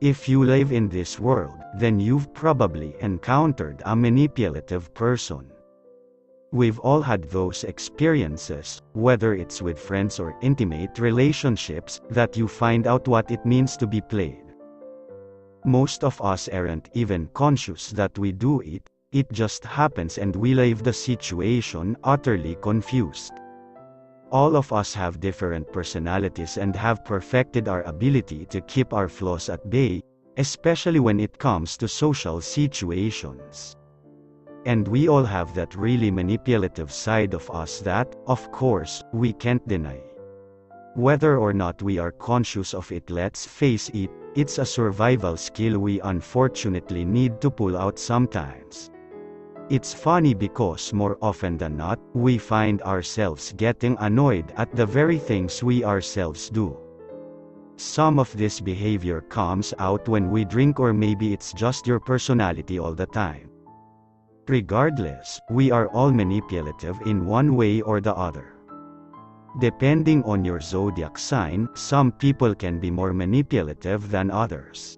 If you live in this world, then you've probably encountered a manipulative person. We've all had those experiences, whether it's with friends or intimate relationships, that you find out what it means to be played. Most of us aren't even conscious that we do it, it just happens and we leave the situation utterly confused. All of us have different personalities and have perfected our ability to keep our flaws at bay, especially when it comes to social situations. And we all have that really manipulative side of us that, of course, we can't deny. Whether or not we are conscious of it, let's face it, it's a survival skill we unfortunately need to pull out sometimes. It's funny because more often than not, we find ourselves getting annoyed at the very things we ourselves do. Some of this behavior comes out when we drink, or maybe it's just your personality all the time. Regardless, we are all manipulative in one way or the other. Depending on your zodiac sign, some people can be more manipulative than others.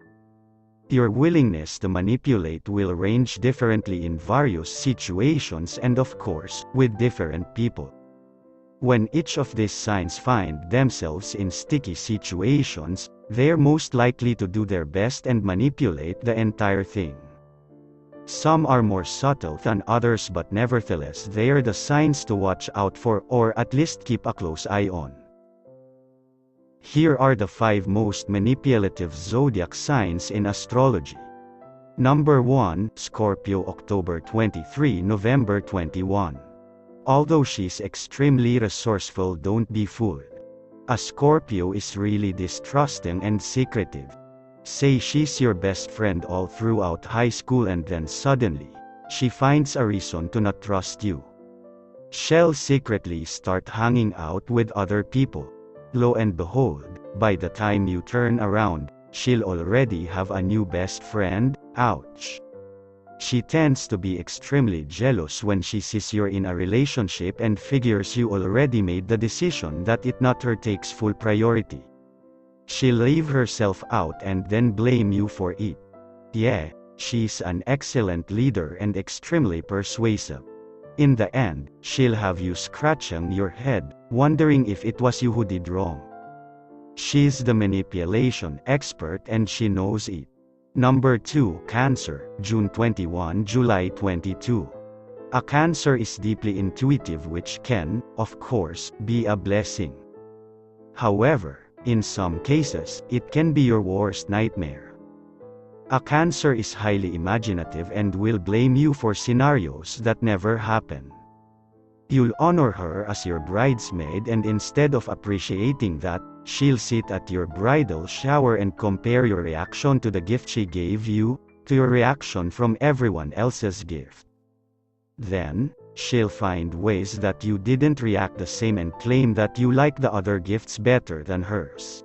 Your willingness to manipulate will range differently in various situations and, of course, with different people. When each of these signs find themselves in sticky situations, they're most likely to do their best and manipulate the entire thing. Some are more subtle than others, but nevertheless they're the signs to watch out for, or at least keep a close eye on. Here are the 5 most manipulative zodiac signs in astrology. Number 1, Scorpio, October 23, November 21. Although she's extremely resourceful, don't be fooled. A Scorpio is really distrusting and secretive. Say she's your best friend all throughout high school and then suddenly, she finds a reason to not trust you. She'll secretly start hanging out with other people. Lo and behold, by the time you turn around, she'll already have a new best friend. Ouch. She tends to be extremely jealous when she sees you're in a relationship and figures you already made the decision that it not her takes full priority. She'll leave herself out and then blame you for it. Yeah, she's an excellent leader and extremely persuasive. In the end, she'll have you scratching your head, wondering if it was you who did wrong. She's the manipulation expert and she knows it. Number 2, Cancer, June 21, July 22. A Cancer is deeply intuitive, which can, of course, be a blessing. However, in some cases, it can be your worst nightmare. A Cancer is highly imaginative and will blame you for scenarios that never happen. You'll honor her as your bridesmaid, and instead of appreciating that, she'll sit at your bridal shower and compare your reaction to the gift she gave you to your reaction from everyone else's gift. Then, she'll find ways that you didn't react the same and claim that you like the other gifts better than hers.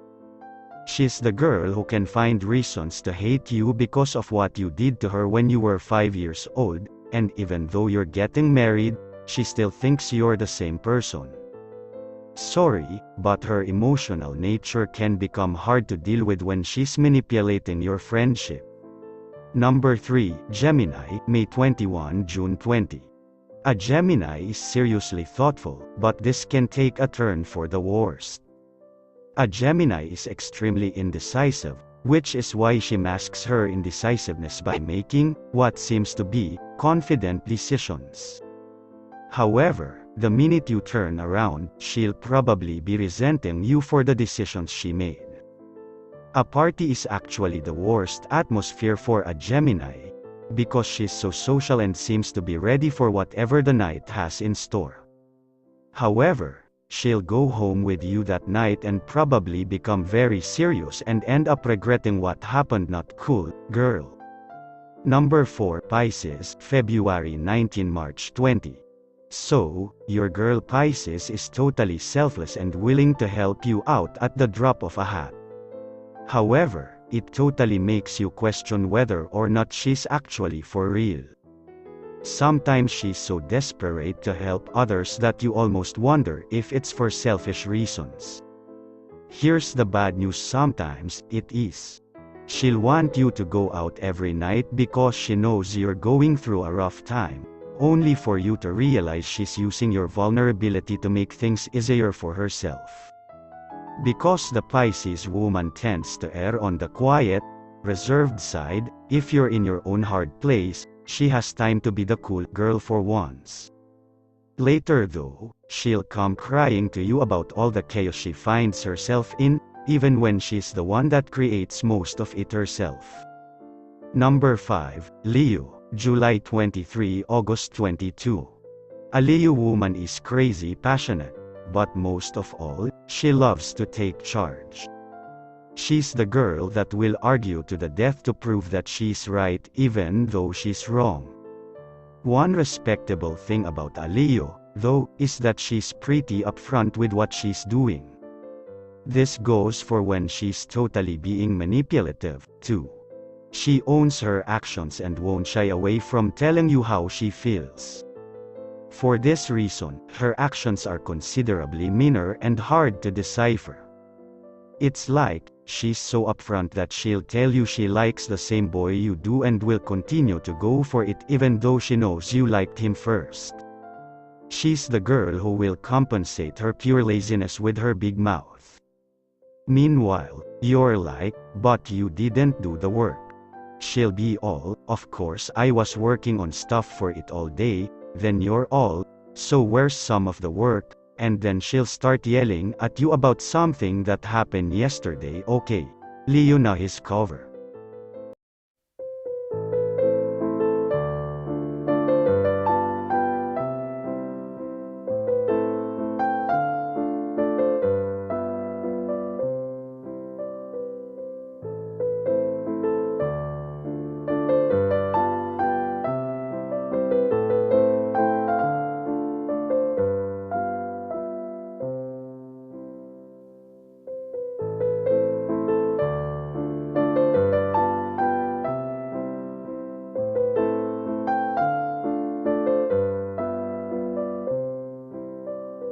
She's the girl who can find reasons to hate you because of what you did to her when you were 5 years old, and even though you're getting married, she still thinks you're the same person. Sorry, but her emotional nature can become hard to deal with when she's manipulating your friendship. Number 3, Gemini, May 21, June 20. A Gemini is seriously thoughtful, but this can take a turn for the worst. A Gemini is extremely indecisive, which is why she masks her indecisiveness by making what seems to be confident decisions. However, the minute you turn around, she'll probably be resenting you for the decisions she made. A party is actually the worst atmosphere for a Gemini, because she's so social and seems to be ready for whatever the night has in store. However, she'll go home with you that night and probably become very serious and end up regretting what happened. Not cool, girl. Number 4, Pisces, February 19, March 20. So, your girl Pisces is totally selfless and willing to help you out at the drop of a hat. However, it totally makes you question whether or not she's actually for real. Sometimes she's so desperate to help others that you almost wonder if it's for selfish reasons. Here's the bad news: sometimes it is. She'll want you to go out every night because she knows you're going through a rough time, only for you to realize she's using your vulnerability to make things easier for herself. Because the Pisces woman tends to err on the quiet, reserved side, if you're in your own hard place, she has time to be the cool girl for once. Later though, she'll come crying to you about all the chaos she finds herself in, even when she's the one that creates most of it herself. Number 5, Leo, July 23 – August 22. A Leo woman is crazy passionate, but most of all, she loves to take charge. She's the girl that will argue to the death to prove that she's right even though she's wrong. One respectable thing about a Leo, though, is that she's pretty upfront with what she's doing. This goes for when she's totally being manipulative, too. She owns her actions and won't shy away from telling you how she feels. For this reason, her actions are considerably meaner and hard to decipher. It's like, she's so upfront that she'll tell you she likes the same boy you do and will continue to go for it even though she knows you liked him first. She's the girl who will compensate her pure laziness with her big mouth. Meanwhile, you're like, but you didn't do the work. She'll be all, of course I was working on stuff for it all day, then you're all, so where's some of the work? And then she'll start yelling at you about something that happened yesterday. Okay, Leo na his cover.